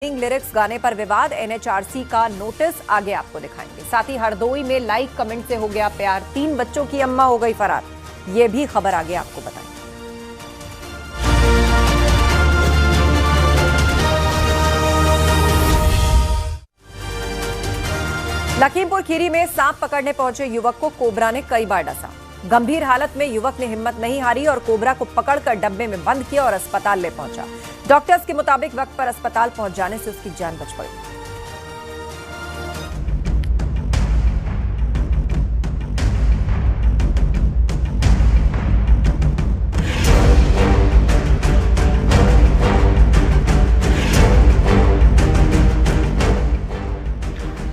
Lyrics गाने पर विवाद, एनएचआरसी का नोटिस आगे आपको दिखाएंगे। साथ ही हरदोई में लाइक कमेंट से हो गया प्यार, 3 बच्चों की अम्मा हो गई फरार, ये भी खबर आगे आपको बताएंगे। लखीमपुर खीरी में सांप पकड़ने पहुंचे युवक को कोबरा ने कई बार डसा। गंभीर हालत में युवक ने हिम्मत नहीं हारी और कोबरा को पकड़कर डब्बे में बंद किया और अस्पताल ले पहुंचा। डॉक्टर्स के मुताबिक वक्त पर अस्पताल पहुंच जाने से उसकी जान बच पड़ी।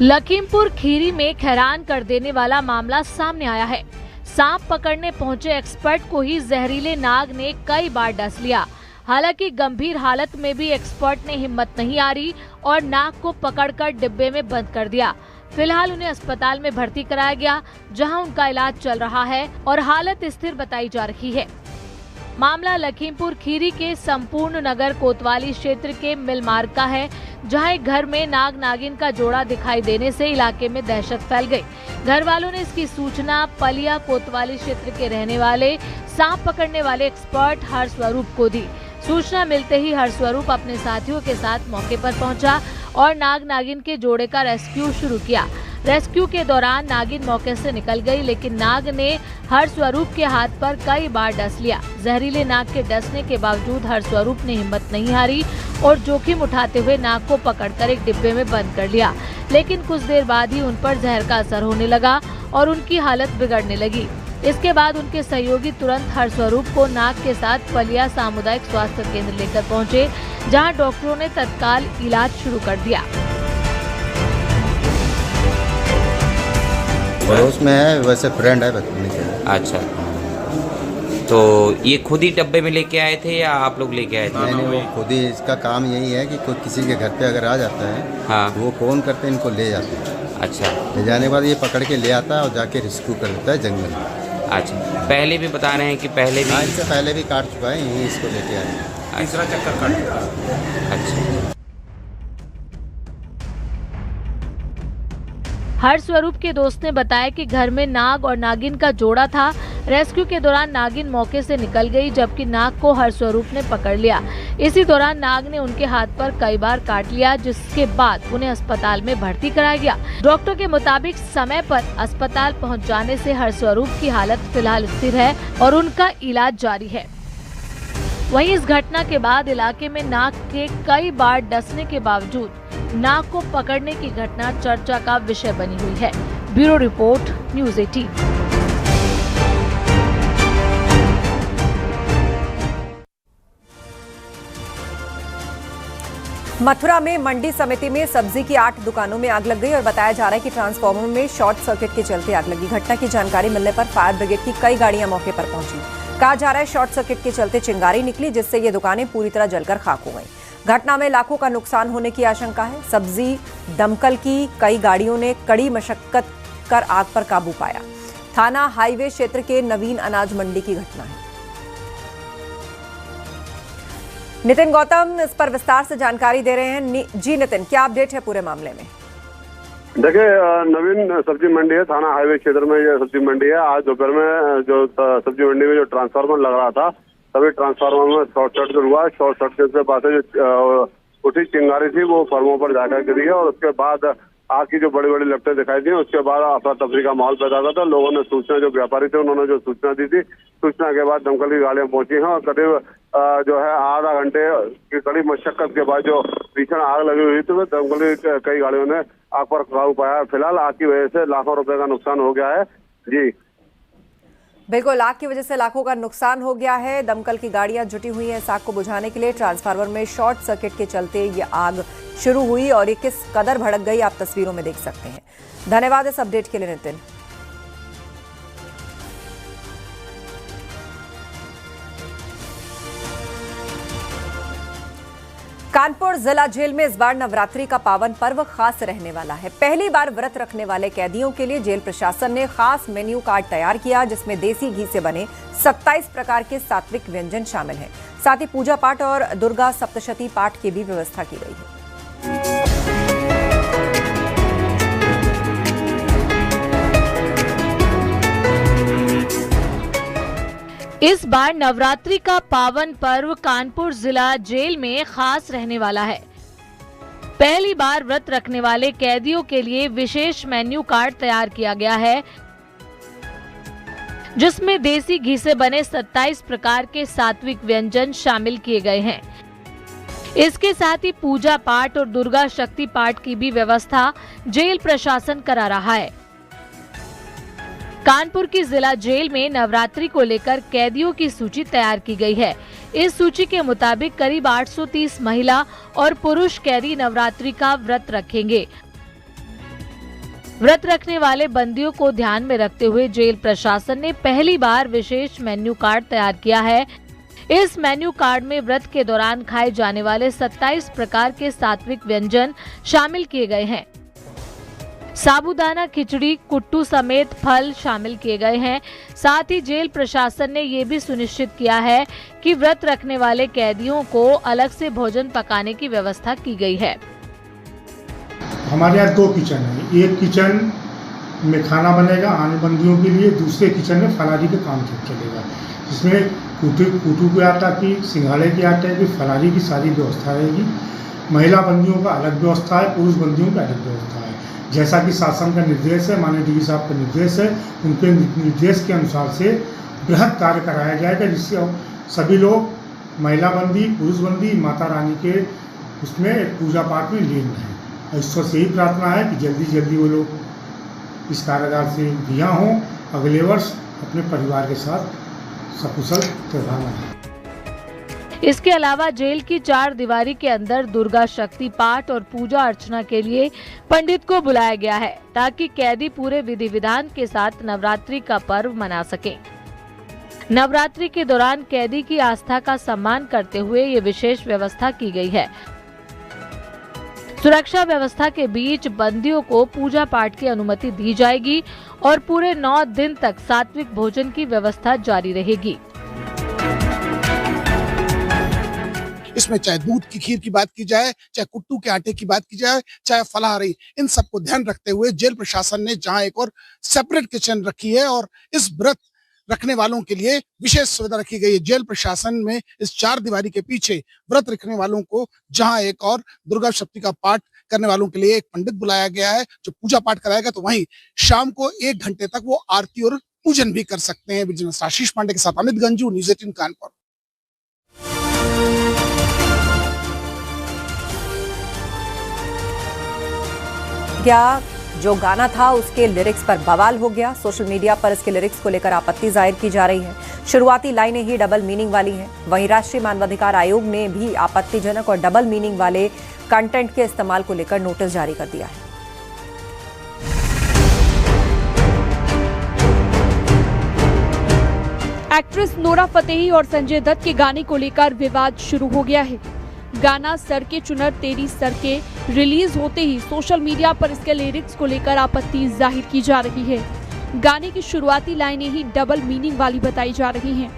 लखीमपुर खीरी में हैरान कर देने वाला मामला सामने आया है। सांप पकड़ने पहुंचे एक्सपर्ट को ही जहरीले नाग ने कई बार डस लिया। हालांकि गंभीर हालत में भी एक्सपर्ट ने हिम्मत नहीं हारी और नाग को पकड़कर डिब्बे में बंद कर दिया। फिलहाल उन्हें अस्पताल में भर्ती कराया गया, जहां उनका इलाज चल रहा है और हालत स्थिर बताई जा रही है। मामला लखीमपुर खीरी के संपूर्ण नगर कोतवाली क्षेत्र के मिल मार्ग का है, जहां एक घर में नाग नागिन का जोड़ा दिखाई देने से इलाके में दहशत फैल गई। घर वालों ने इसकी सूचना पलिया कोतवाली क्षेत्र के रहने वाले सांप पकड़ने वाले एक्सपर्ट हरस्वरूप को दी। सूचना मिलते ही हरस्वरूप अपने साथियों के साथ मौके पर पहुंचा और नाग नागिन के जोड़े का रेस्क्यू शुरू किया। रेस्क्यू के दौरान नागिन मौके से निकल गई, लेकिन नाग ने हरस्वरूप के हाथ पर कई बार डस लिया। जहरीले नाग के डसने के बावजूद हरस्वरूप ने हिम्मत नहीं हारी और जोखिम उठाते हुए नाग को पकड़कर एक डिब्बे में बंद कर लिया। लेकिन कुछ देर बाद ही उन पर जहर का असर होने लगा और उनकी हालत बिगड़ने लगी। इसके बाद उनके सहयोगी तुरंत हरस्वरूप को नाग के साथ पलिया सामुदायिक स्वास्थ्य केंद्र लेकर पहुंचे, जहां डॉक्टरों ने तत्काल इलाज शुरू कर दिया। पड़ोस में है, वैसे फ्रेंड है बचपन से। अच्छा, तो ये खुद ही डब्बे में लेके आए थे या आप लोग लेके आए थे? नहीं, वो खुद ही, इसका काम यही है कि कोई किसी के घर पे अगर आ जाता है, हाँ, तो वो फोन करते हैं, इनको ले जाते हैं। अच्छा, ले जाने के बाद ये पकड़ के ले आता है और जाके रेस्क्यू कर देता है जंगल में। अच्छा, पहले भी बता रहे हैं कि पहले भी? हाँ, इससे पहले भी काट चुका है, यही इसको लेके आए। तीसरा चक्कर काट चुका है। अच्छा, हरस्वरूप के दोस्त ने बताया कि घर में नाग और नागिन का जोड़ा था। रेस्क्यू के दौरान नागिन मौके से निकल गई, जबकि नाग को हरस्वरूप ने पकड़ लिया। इसी दौरान नाग ने उनके हाथ पर कई बार काट लिया, जिसके बाद उन्हें अस्पताल में भर्ती कराया गया। डॉक्टर के मुताबिक समय पर अस्पताल पहुंच जाने से हरस्वरूप की हालत फिलहाल स्थिर है और उनका इलाज जारी है। वहीं इस घटना के बाद इलाके में नाग के कई बार डसने के बावजूद नाग को पकड़ने की घटना चर्चा का विषय बनी हुई है। Bureau report, news 18। मथुरा में मंडी समिति में सब्जी की 8 दुकानों में आग लग गई और बताया जा रहा है कि ट्रांसफार्मर में शॉर्ट सर्किट के चलते आग लगी। घटना की जानकारी मिलने पर फायर ब्रिगेड की कई गाड़ियां मौके पर पहुंची। कहा जा रहा है शॉर्ट सर्किट के चलते चिंगारी निकली, जिससे ये दुकानें पूरी तरह जलकर खाक हो गई। घटना में लाखों का नुकसान होने की आशंका है। सब्जी दमकल की कई गाड़ियों ने कड़ी मशक्कत कर आग पर काबू पाया। थाना हाईवे क्षेत्र के नवीन अनाज मंडी की घटना है। नितिन गौतम इस पर विस्तार से जानकारी दे रहे हैं। जी नितिन, क्या अपडेट है पूरे मामले में? देखिए, नवीन सब्जी मंडी है, थाना हाईवे क्षेत्र में ये सब्जी मंडी है। आज दोपहर में जो सब्जी मंडी में जो ट्रांसफार्मर लग रहा था, सभी ट्रांसफार्मर में शॉर्ट सर्किट हुआ। शॉर्ट सर्किट से बाद जो उठी चिंगारी थी वो फर्मों पर जाकर गिरी है और उसके बाद आग की जो बड़ी बड़ी लपटें दिखाई दी। उसके बाद अफरा तफरी का माहौल पैदा हुआ था। लोगों ने सूचना, जो व्यापारी थे उन्होंने जो सूचना दी थी, सूचना के बाद दमकल की गाड़ियां पहुंची हैं और करीब जो है आधा घंटे की कड़ी मशक्कत के बाद जो भीषण आग लगी हुई थी, दमकल की कई गाड़ियों ने आग पर काबू पाया। फिलहाल आग की वजह से लाखों रुपए का नुकसान हो गया है। जी बिल्कुल, आग की वजह से लाखों का नुकसान हो गया है। दमकल की गाड़ियां जुटी हुई हैं इस आग को बुझाने के लिए। ट्रांसफार्मर में शॉर्ट सर्किट के चलते ये आग शुरू हुई और ये किस कदर भड़क गई आप तस्वीरों में देख सकते हैं। धन्यवाद इस अपडेट के लिए नितिन। कानपुर जिला जेल में इस बार नवरात्रि का पावन पर्व खास रहने वाला है। पहली बार व्रत रखने वाले कैदियों के लिए जेल प्रशासन ने खास मेन्यू कार्ड तैयार किया, जिसमें देसी घी से बने 27 प्रकार के सात्विक व्यंजन शामिल हैं। साथ ही पूजा पाठ और दुर्गा सप्तशती पाठ की भी व्यवस्था की गई है। इस बार नवरात्रि का पावन पर्व कानपुर जिला जेल में खास रहने वाला है। पहली बार व्रत रखने वाले कैदियों के लिए विशेष मेन्यू कार्ड तैयार किया गया है, जिसमें देसी घी से बने 27 प्रकार के सात्विक व्यंजन शामिल किए गए हैं। इसके साथ ही पूजा पाठ और दुर्गा शक्ति पाठ की भी व्यवस्था जेल प्रशासन करा रहा है। कानपुर की जिला जेल में नवरात्रि को लेकर कैदियों की सूची तैयार की गई है। इस सूची के मुताबिक करीब 830 महिला और पुरुष कैदी नवरात्रि का व्रत रखेंगे। व्रत रखने वाले बंदियों को ध्यान में रखते हुए जेल प्रशासन ने पहली बार विशेष मेन्यू कार्ड तैयार किया है। इस मेन्यू कार्ड में व्रत के दौरान खाए जाने वाले 27 प्रकार के सात्विक व्यंजन शामिल किए गए हैं। साबूदाना खिचड़ी, कुट्टू समेत फल शामिल किए गए हैं। साथ ही जेल प्रशासन ने ये भी सुनिश्चित किया है कि व्रत रखने वाले कैदियों को अलग से भोजन पकाने की व्यवस्था की गई है। हमारे यहाँ 2 किचन है। एक किचन में खाना बनेगा आने बंदियों के लिए, दूसरे किचन में फलारी का काम चलेगा, जिसमें कुटू के आटा की, सिंघाड़े के आटे की, फलारी की सारी व्यवस्था रहेगी। महिला बंदियों का अलग व्यवस्था है, पुरुष बंदियों का अलग व्यवस्था है। जैसा कि शासन का निर्देश है, माननीय डीजी साहब का निर्देश है, उनके निर्देश के अनुसार से बृहद कार्य कराया जाएगा, जिससे सभी लोग महिला बंदी, पुरुष बंदी, माता रानी के उसमें पूजा पाठ में लीन रहें। ईश्वर से ही प्रार्थना है कि जल्दी जल्दी वो लोग इस कारागार से रिहा हों, अगले वर्ष अपने परिवार के साथ सकुशल त्योहार मनाएं। इसके अलावा जेल की 4 दीवारी के अंदर दुर्गा शक्ति पाठ और पूजा अर्चना के लिए पंडित को बुलाया गया है, ताकि कैदी पूरे विधि विधान के साथ नवरात्रि का पर्व मना सकें। नवरात्रि के दौरान कैदी की आस्था का सम्मान करते हुए ये विशेष व्यवस्था की गई है। सुरक्षा व्यवस्था के बीच बंदियों को पूजा पाठ की अनुमति दी जाएगी और पूरे 9 दिन तक सात्विक भोजन की व्यवस्था जारी रहेगी। इसमें चाहे दूध की खीर की बात की जाए, चाहे कुट्टू के आटे की बात की जाए, चाहे फलाहारी, इन सबको ध्यान रखते हुए जेल प्रशासन ने जहां एक और सेपरेट किचन रखी है और इस व्रत रखने वालों के लिए विशेष सुविधा रखी गई है। जेल प्रशासन में इस 4 दीवारी के पीछे व्रत रखने वालों को जहां एक और दुर्गा शक्ति का पाठ करने वालों के लिए एक पंडित बुलाया गया है जो पूजा पाठ कराएगा, तो वहीं शाम को 1 घंटे तक वो आरती और पूजन भी कर सकते हैं। बिजनेस आशीष पांडे के साथ अमित गंजू, न्यूज़ 18 कानपुर। क्या जो गाना था उसके लिरिक्स पर बवाल हो गया। सोशल मीडिया पर इसके लिरिक्स को लेकर आपत्ति जाहिर की जा रही है। शुरुआती लाइनें ही डबल मीनिंग वाली हैं। वहीं राष्ट्रीय मानवाधिकार आयोग ने भी आपत्तिजनक और डबल मीनिंग वाले कंटेंट के इस्तेमाल को लेकर नोटिस जारी कर दिया है। एक्ट्रेस नोरा फतेही और संजय दत्त के गाने को लेकर विवाद शुरू हो गया है। गाना सर के चुनर तेरी सर के रिलीज होते ही सोशल मीडिया पर इसके लिरिक्स को लेकर आपत्ति जाहिर की जा रही है। गाने की शुरुआती लाइनें ही डबल मीनिंग वाली बताई जा रही हैं,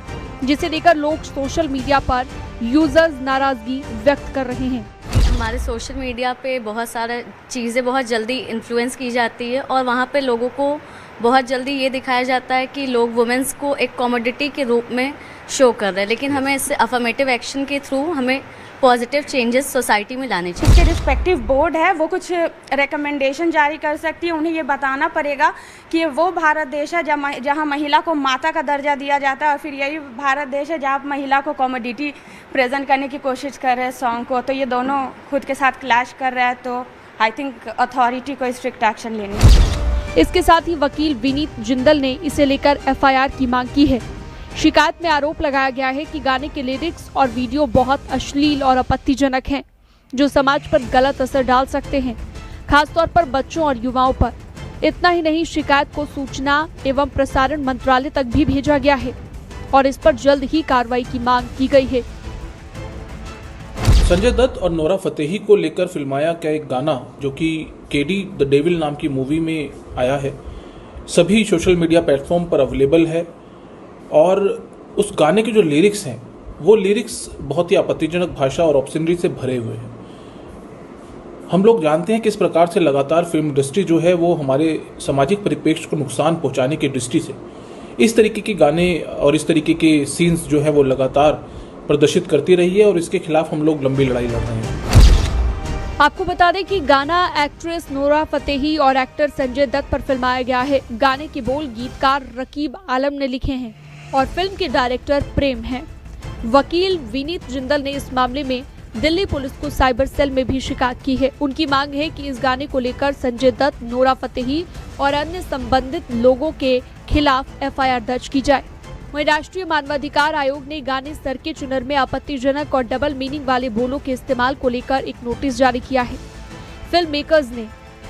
जिसे लेकर लोग सोशल मीडिया पर यूजर्स नाराजगी व्यक्त कर रहे हैं। हमारे सोशल मीडिया पे बहुत सारे चीज़ें बहुत जल्दी इन्फ्लुएंस की जाती है और वहाँ पे लोगों को बहुत जल्दी ये दिखाया जाता है कि लोग वुमेन्स को एक कॉमोडिटी के रूप में शो कर रहे हैं, लेकिन हमें इससे अफर्मेटिव एक्शन के थ्रू हमें पॉजिटिव चेंजेस सोसाइटी में लाने चाहिए। इसके रिस्पेक्टिव बोर्ड है, वो कुछ रिकमेंडेशन जारी कर सकती है। उन्हें ये बताना पड़ेगा कि वो भारत देश है जहाँ महिला को माता का दर्जा दिया जाता है और फिर यही भारत देश है जहाँ महिला को कॉमोडिटी प्रेजेंट करने की कोशिश कर रहे हैं सॉन्ग को। तो ये दोनों खुद के साथ क्लैश कर रहा है, तो आई थिंक अथॉरिटी को स्ट्रिक्ट एक्शन लेनी है। इसके साथ ही वकील विनीत जिंदल ने इसे लेकर FIR की मांग की है। शिकायत में आरोप लगाया गया है कि गाने के लिरिक्स और वीडियो बहुत अश्लील और आपत्तिजनक हैं, जो समाज पर गलत असर डाल सकते हैं, खासतौर पर बच्चों और युवाओं पर। इतना ही नहीं, शिकायत को सूचना एवं प्रसारण मंत्रालय तक भी भेजा गया है और इस पर जल्द ही कार्रवाई की मांग की गई है। संजय दत्त और नोरा फतेही को लेकर फिल्माया गया एक गाना जो कि केडी द डेविल नाम की मूवी में आया है, सभी सोशल मीडिया प्लेटफॉर्म पर अवेलेबल है और उस गाने के जो लिरिक्स हैं वो लिरिक्स बहुत ही आपत्तिजनक भाषा और ऑब्ससेनिटी से भरे हुए हैं। हम लोग जानते हैं कि इस प्रकार से लगातार फिल्म इंडस्ट्री जो है वो हमारे सामाजिक परिप्रेक्ष्य को नुकसान पहुंचाने की दृष्टि से इस तरीके के गाने और इस तरीके के सीन्स जो है वो लगातार प्रदर्शित करती रही है और इसके खिलाफ हम लोग लंबी लड़ाई लड़ रहे हैं। आपको बता दें कि गाना एक्ट्रेस नोरा फतेही और एक्टर संजय दत्त पर फिल्माया गया है। गाने के बोल गीतकार रकीब आलम ने लिखे हैं और फिल्म के डायरेक्टर प्रेम हैं। वकील विनीत जिंदल ने इस मामले में दिल्ली पुलिस को साइबर सेल में भी शिकायत की है। उनकी मांग है कि इस गाने को लेकर संजय दत्त, नोरा फतेही और अन्य संबंधित लोगों के खिलाफ एफआईआर दर्ज की जाए। वहीं राष्ट्रीय मानवाधिकार आयोग ने गाने सर के चुनर में आपत्तिजनक और डबल मीनिंग वाले बोलों के इस्तेमाल को लेकर एक नोटिस जारी किया है। फिल्म मेकर्स ने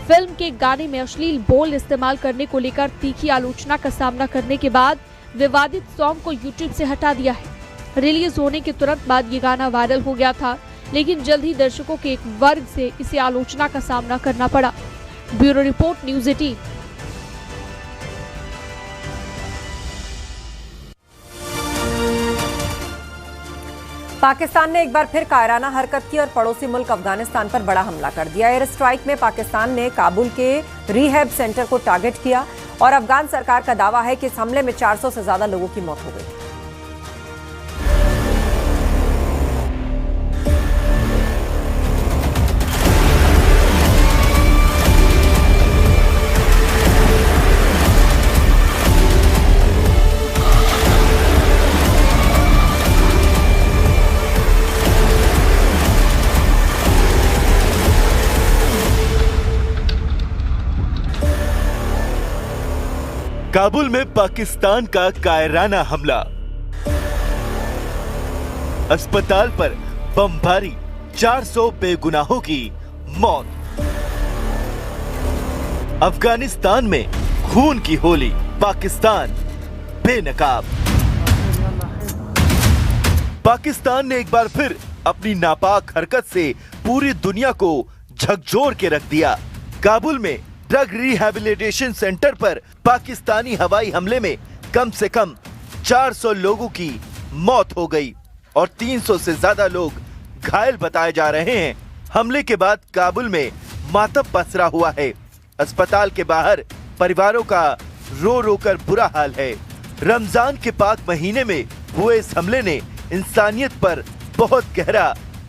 फिल्म के गाने में अश्लील बोल इस्तेमाल करने को लेकर तीखी आलोचना का सामना करने के बाद विवादित सॉन्ग को यूट्यूब से हटा दिया है। रिलीज होने के तुरंत बाद ये गाना वायरल हो गया था, लेकिन जल्द ही दर्शकों के एक वर्ग से इसे आलोचना का सामना करना पड़ा। Bureau report, news 18। पाकिस्तान ने एक बार फिर कायराना हरकत की और पड़ोसी मुल्क अफगानिस्तान पर बड़ा हमला कर दिया। एयर स्ट्राइक में पाकिस्तान ने काबुल के रिहैब सेंटर को टारगेट किया और अफगान सरकार का दावा है कि इस हमले में 400 से ज्यादा लोगों की मौत हो गई। काबुल में पाकिस्तान का कायराना हमला, अस्पताल पर बमबारी, 400 बेगुनाहों की मौत। अफगानिस्तान में खून की होली, पाकिस्तान बेनकाब। पाकिस्तान ने एक बार फिर अपनी नापाक हरकत से पूरी दुनिया को झकझोर के रख दिया। काबुल में ड्रग रिहैबिलिटेशन सेंटर पर पाकिस्तानी हवाई हमले में कम से कम 400 लोगों की मौत हो गई और 300 से ज्यादा लोग घायल बताए जा रहे हैं। हमले के बाद काबुल में मातम पसरा हुआ है। अस्पताल के बाहर परिवारों का रो रो कर बुरा हाल है। रमजान के पाक महीने में हुए इस हमले ने इंसानियत पर बहुत गहरा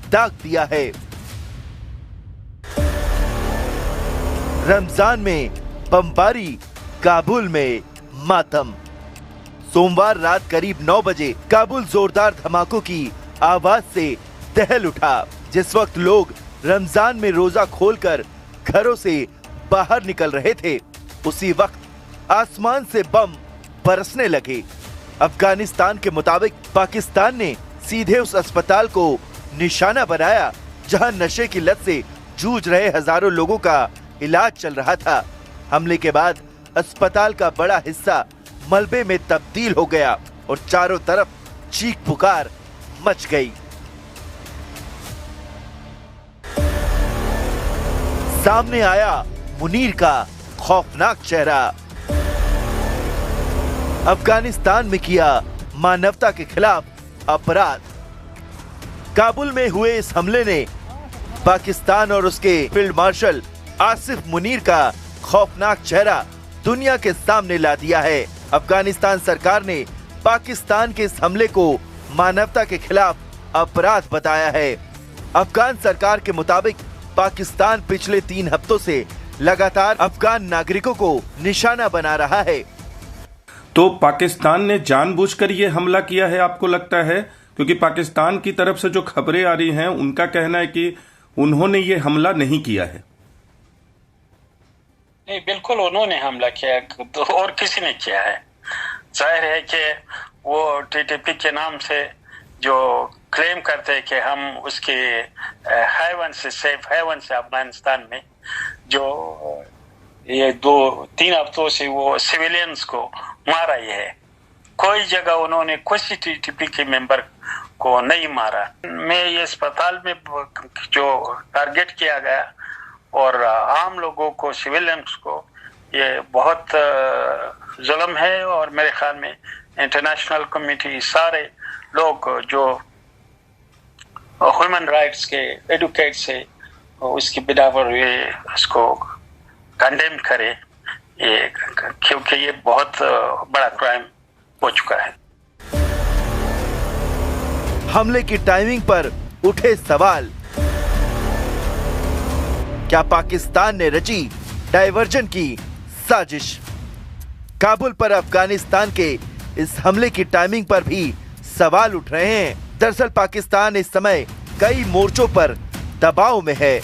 दाग दिया है। रमजान में बमबारी, काबुल में मातम। सोमवार रात करीब 9 बजे काबुल जोरदार धमाकों की आवाज से दहल उठा। जिस वक्त लोग रमजान में रोजा खोलकर घरों से बाहर निकल रहे थे, उसी वक्त आसमान से बम बरसने लगे। अफगानिस्तान के मुताबिक पाकिस्तान ने सीधे उस अस्पताल को निशाना बनाया जहां नशे की लत से जूझ रहे हजारों लोगों का इलाज चल रहा था। हमले के बाद अस्पताल का बड़ा हिस्सा मलबे में तब्दील हो गया और चारों तरफ चीख पुकार मच गई। सामने आया मुनीर का खौफनाक चेहरा। अफगानिस्तान में किया मानवता के खिलाफ अपराध। काबुल में हुए इस हमले ने पाकिस्तान और उसके फील्ड मार्शल आसिफ मुनीर का खौफनाक चेहरा दुनिया के सामने ला दिया है। अफगानिस्तान सरकार ने पाकिस्तान के इस हमले को मानवता के खिलाफ अपराध बताया है। अफगान सरकार के मुताबिक पाकिस्तान पिछले 3 हफ्तों से लगातार अफगान नागरिकों को निशाना बना रहा है। तो पाकिस्तान ने जानबूझकर ये हमला किया है, आपको लगता है? क्योंकि पाकिस्तान की तरफ से जो खबरें आ रही हैं, उनका कहना है कि उन्होंने ये हमला नहीं किया है। नहीं, बिल्कुल उन्होंने हमला किया तो और किसी ने किया है। जाहिर है कि वो टीटीपी के नाम से जो क्लेम करते हैं कि हम उसके हेवन से, सेफ हेवन से अफगानिस्तान में जो ये 2-3 हफ्तों से वो सिविलियंस को मारा ही है। कोई जगह उन्होंने किसी टीटीपी के मेंबर को नहीं मारा। मैं ये अस्पताल में जो टारगेट किया गया और आम लोगों को, सिविलियंस को, ये बहुत जुल्म है और मेरे ख्याल में इंटरनेशनल कम्युनिटी, सारे लोग जो ह्यूमन राइट्स के एडवोकेट से उसकी बिना पर ये इसको कंडेम करे, ये क्योंकि ये बहुत बड़ा क्राइम हो चुका है। हमले की टाइमिंग पर उठे सवाल, क्या पाकिस्तान ने रची डायवर्जन की साजिश? काबुल पर अफगानिस्तान के इस हमले की टाइमिंग पर भी सवाल उठ रहे हैं। दरअसल पाकिस्तान इस समय कई मोर्चों पर दबाव में है।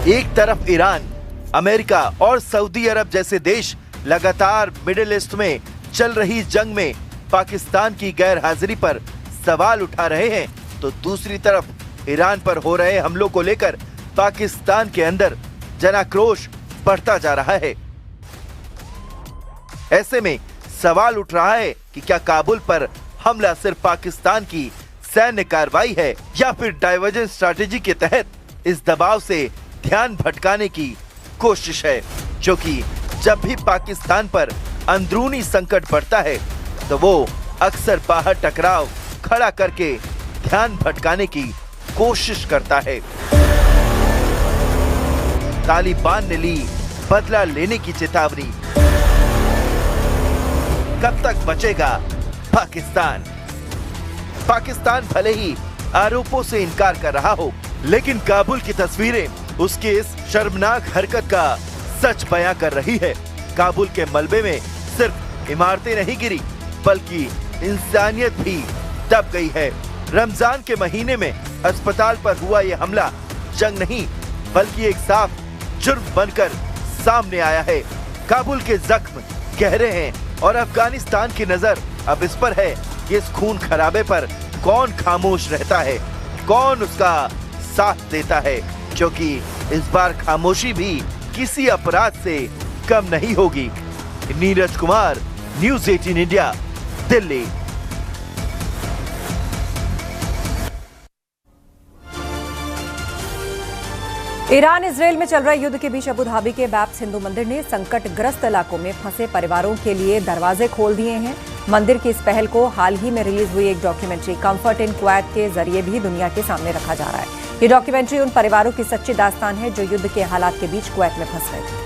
एक तरफ ईरान, अमेरिका और सऊदी अरब जैसे देश लगातार मिडिल ईस्ट में चल रही जंग में पाकिस्तान की गैर हाजिरी पर सवाल उठा रहे हैं, तो दूसरी तरफ ईरान पर हो रहे हमलों को लेकर पाकिस्तान के अंदर जनाक्रोश बढ़ता जा रहा है। ऐसे में सवाल उठ रहा है कि क्या काबुल पर हमला सिर्फ पाकिस्तान की सैन्य कार्रवाई है या फिर डाइवर्जन स्ट्रैटेजी के तहत इस दबाव से ध्यान भटकाने की कोशिश है, जो कि जब भी पाकिस्तान पर अंदरूनी संकट बढ़ता है तो वो अक्सर बाहर टकराव खड़ा करके ध्यान भटकाने की कोशिश करता है। तालिबान ने ली बदला लेने की चेतावनी, कब तक बचेगा पाकिस्तान? पाकिस्तान भले ही आरोपों से इनकार कर रहा हो, लेकिन काबुल की तस्वीरें उसकी इस शर्मनाक हरकत का सच बयां कर रही है। काबुल के मलबे में सिर्फ इमारतें नहीं गिरी, बल्कि इंसानियत भी दब गई है। रमजान के महीने में अस्पताल पर हुआ यह हमला जंग नहीं, बल्कि एक साफ जुर्म बनकर सामने आया है। काबुल के जख्म गहरे हैं और अफगानिस्तान की नजर अब इस पर है कि इस खून खराबे पर कौन खामोश रहता है, कौन उसका साथ देता है, क्योंकि इस बार खामोशी भी किसी अपराध से कम नहीं होगी। Neeraj Kumar, news 18 India, Delhi. Iran Israel में चल रहे युद्ध के बीच अबू धाबी के बैप्स हिंदू मंदिर ने संकटग्रस्त इलाकों में फंसे परिवारों के लिए दरवाजे खोल दिए हैं। मंदिर की इस पहल को हाल ही में रिलीज हुई एक डॉक्यूमेंट्री कंफर्ट इन कुवैत के जरिए भी दुनिया के सामने रखा जा रहा है। ये डॉक्यूमेंट्री उन परिवारों की सच्ची दास्तान है जो युद्ध के हालात के बीच कुवैत में फंस गए थे।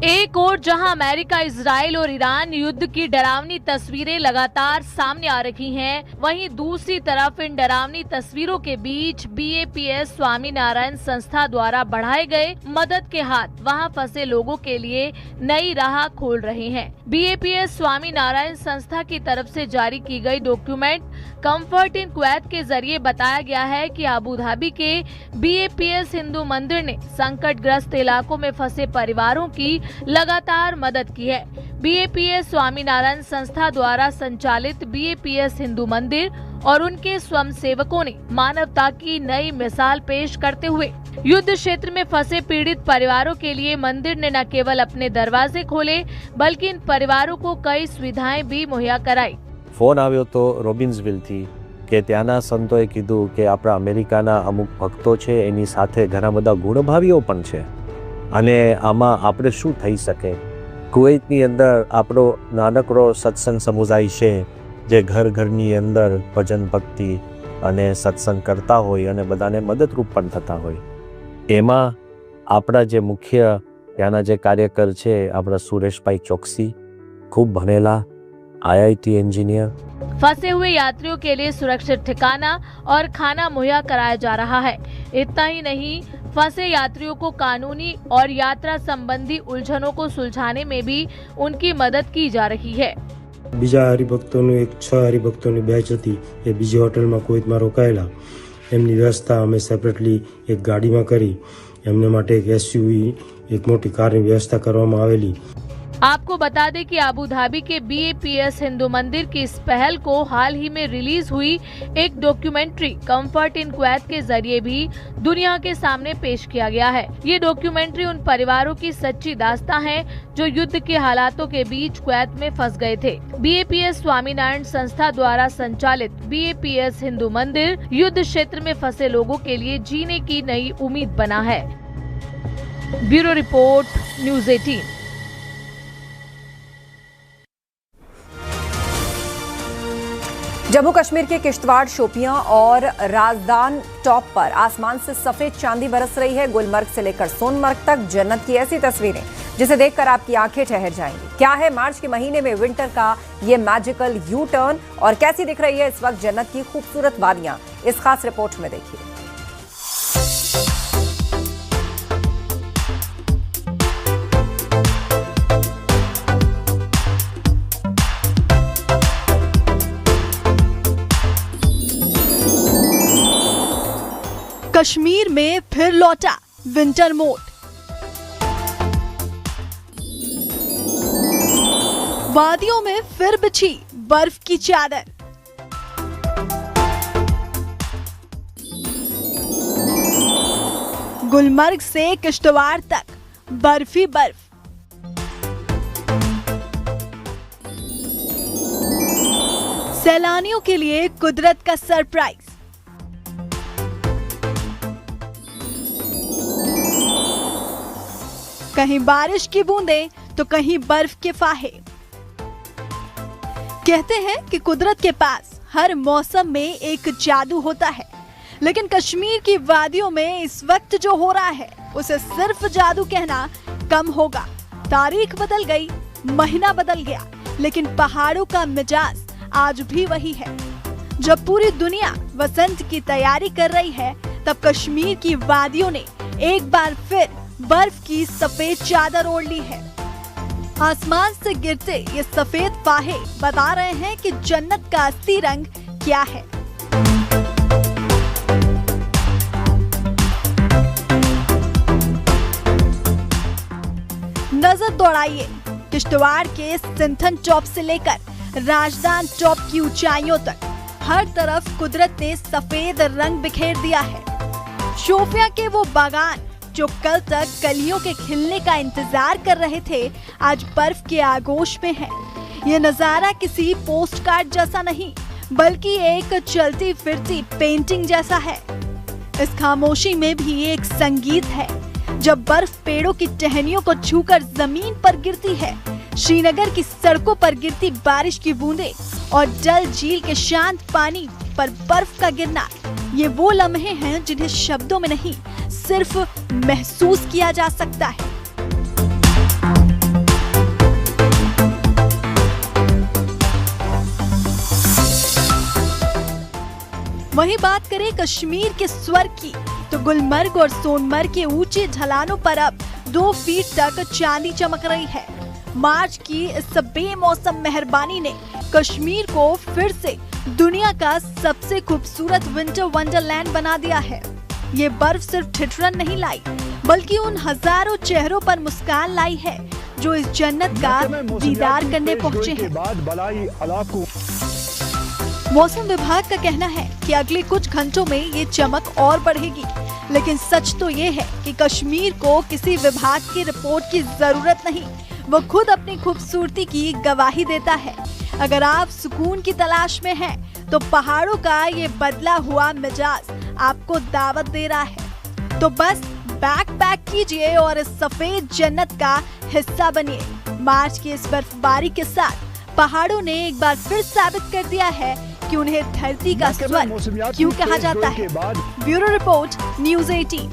एक और जहां अमेरिका, इजराइल और ईरान युद्ध की डरावनी तस्वीरें लगातार सामने आ रही हैं, वहीं दूसरी तरफ इन डरावनी तस्वीरों के बीच BAPS स्वामीनारायण संस्था द्वारा बढ़ाए गए मदद के हाथ वहां फंसे लोगों के लिए नई राह खोल रहे हैं। BAPS स्वामीनारायण संस्था की तरफ से जारी की गई डॉक्यूमेंट कंफर्ट इन कुवैत के जरिए बताया गया है कि अबू धाबी के BAPS हिंदू मंदिर ने संकटग्रस्त इलाकों में फंसे परिवारों की लगातार मदद की है। BAPS स्वामीनारायण संस्था द्वारा संचालित BAPS हिंदू मंदिर और उनके स्वयंसेवकों ने मानवता की नई मिसाल पेश करते हुए युद्ध क्षेत्र में फंसे पीड़ित परिवारों के लिए मंदिर ने न केवल अपने दरवाजे खोले, बल्कि इन परिवारों को कई सुविधाएं भी मुहैया कराई। फोन આવ્યો તો રોબિન્સવિલથી કે ત્યાંના સંતોએ કીધું કે આપણા અમેરિકાના અમુક ભક્તો છે એની સાથે ઘણા બધા ગુણભાવીઓ પણ છે અને આમાં આપણે શું થઈ શકે। કુવૈતની અંદર આપણો નાનકડો સત્સંગ સમુદાય છે જે ઘર ઘરની અંદર ભજન ભક્તિ અને સત્સંગ કરતા હોય અને બધાને મદદરૂપ પણ થતા હોય। એમાં આપણા જે મુખ્ય ત્યાંના જે કાર્યકર છે આપણા સુરેશભાઈ ચોકસી, ખૂબ ભણેલા IIT इंजीनियर। फंसे हुए यात्रियों के लिए सुरक्षित ठिकाना और खाना मुहैया कराया जा रहा है। इतना ही नहीं, फंसे यात्रियों को कानूनी और यात्रा संबंधी उलझनों को सुलझाने में भी उनकी मदद की जा रही है। બીજા હરિભક્તોનું 6 હરિભક્તોની બેચ હતી એ બીજી હોટલમાં કુવૈતમાં રોકાયેલા, એમની વ્યવસ્થા અમે સેપરેટલી એક ગાડીમાં કરી, એમને માટે એક SUV એક મોટી કારની વ્યવસ્થા કરવામાં આવેલી। आपको बता दें कि अबू धाबी के BAPS हिंदू मंदिर की इस पहल को हाल ही में रिलीज हुई एक डॉक्यूमेंट्री कंफर्ट इन कुवैत के जरिए भी दुनिया के सामने पेश किया गया है। ये डॉक्यूमेंट्री उन परिवारों की सच्ची दास्तां है जो युद्ध के हालातों के बीच कुवैत में फंस गए थे। BAPS स्वामीनारायण संस्था द्वारा संचालित BAPS हिंदू मंदिर युद्ध क्षेत्र में फंसे लोगों के लिए जीने की नई उम्मीद बना है। Bureau report, news 18। Jammu Kashmir के किश्तवाड़, शोपियां और राजदान टॉप पर आसमान से सफेद चांदी बरस रही है। गुलमर्ग से लेकर सोनमर्ग तक जन्नत की ऐसी तस्वीरें जिसे देखकर आपकी आंखें ठहर जाएंगी। क्या है मार्च के महीने में विंटर का ये मैजिकल यू टर्न और कैसी दिख रही है इस वक्त जन्नत की खूबसूरत वादियां, इस खास रिपोर्ट में देखिए। कश्मीर में फिर लौटा विंटर मोड। वादियों में फिर बिछी बर्फ की चादर। गुलमर्ग से किश्तवाड़ तक बर्फ ही बर्फ। सैलानियों के लिए कुदरत का सरप्राइज। कहीं बारिश की बूंदें तो कहीं बर्फ के फाहे। कहते हैं कि कुदरत के पास हर मौसम में एक जादू होता है, लेकिन कश्मीर की वादियों में इस वक्त जो हो रहा है उसे सिर्फ जादू कहना कम होगा। तारीख बदल गई, महीना बदल गया, लेकिन पहाड़ों का मिजाज आज भी वही है। जब पूरी दुनिया वसंत की तैयारी कर रही है, तब कश्मीर की वादियों ने एक बार फिर बर्फ की सफेद चादर ओढ़ ली है। आसमान से गिरते ये सफेद फाहे बता रहे हैं कि जन्नत का असली रंग क्या है। नजर दौड़ाइए किश्तवाड़ के सिंथन टॉप से लेकर राजदान टॉप की ऊंचाइयों तक, हर तरफ कुदरत ने सफेद रंग बिखेर दिया है। शोपियां के वो बागान जो कल तक कलियों के खिलने का इंतजार कर रहे थे, आज बर्फ के आगोश में है। ये नजारा किसी पोस्ट कार्ड जैसा नहीं, बल्कि एक चलती फिरती पेंटिंग जैसा है। इस खामोशी में भी एक संगीत है। जब बर्फ पेड़ों की टहनियों को छूकर जमीन पर गिरती है, श्रीनगर की सड़कों पर गिरती बारिश की बूंदें और डल झील के शांत पानी पर बर्फ का गिरना, ये वो लम्हे हैं जिन्हें शब्दों में नहीं, सिर्फ महसूस किया जा सकता है। वहीं बात करें कश्मीर के स्वर्ग की, तो गुलमर्ग और सोनमर्ग के ऊंचे ढलानों पर अब 2 फीट तक चांदी चमक रही है। मार्च की इस बेमौसम मेहरबानी ने कश्मीर को फिर से दुनिया का सबसे खूबसूरत विंटर वंडरलैंड बना दिया है। ये बर्फ सिर्फ ठिठुरन नहीं लाई, बल्कि उन हजारों चेहरों पर मुस्कान लाई है जो इस जन्नत का दीदार करने पहुँचे हैं। मौसम विभाग का कहना है कि अगले कुछ घंटों में ये चमक और बढ़ेगी, लेकिन सच तो ये है कि कश्मीर को किसी विभाग की रिपोर्ट की जरूरत नहीं, वो खुद अपनी खूबसूरती की गवाही देता है। अगर आप सुकून की तलाश में हैं, तो पहाड़ों का ये बदला हुआ मिजाज आपको दावत दे रहा है। तो बस बैग पैक कीजिए और इस सफेद जन्नत का हिस्सा बनिए। मार्च की इस बर्फबारी के साथ पहाड़ों ने एक बार फिर साबित कर दिया है कि उन्हें धरती का स्वर्ग क्यों कहा जाता है। Bureau report, news 18।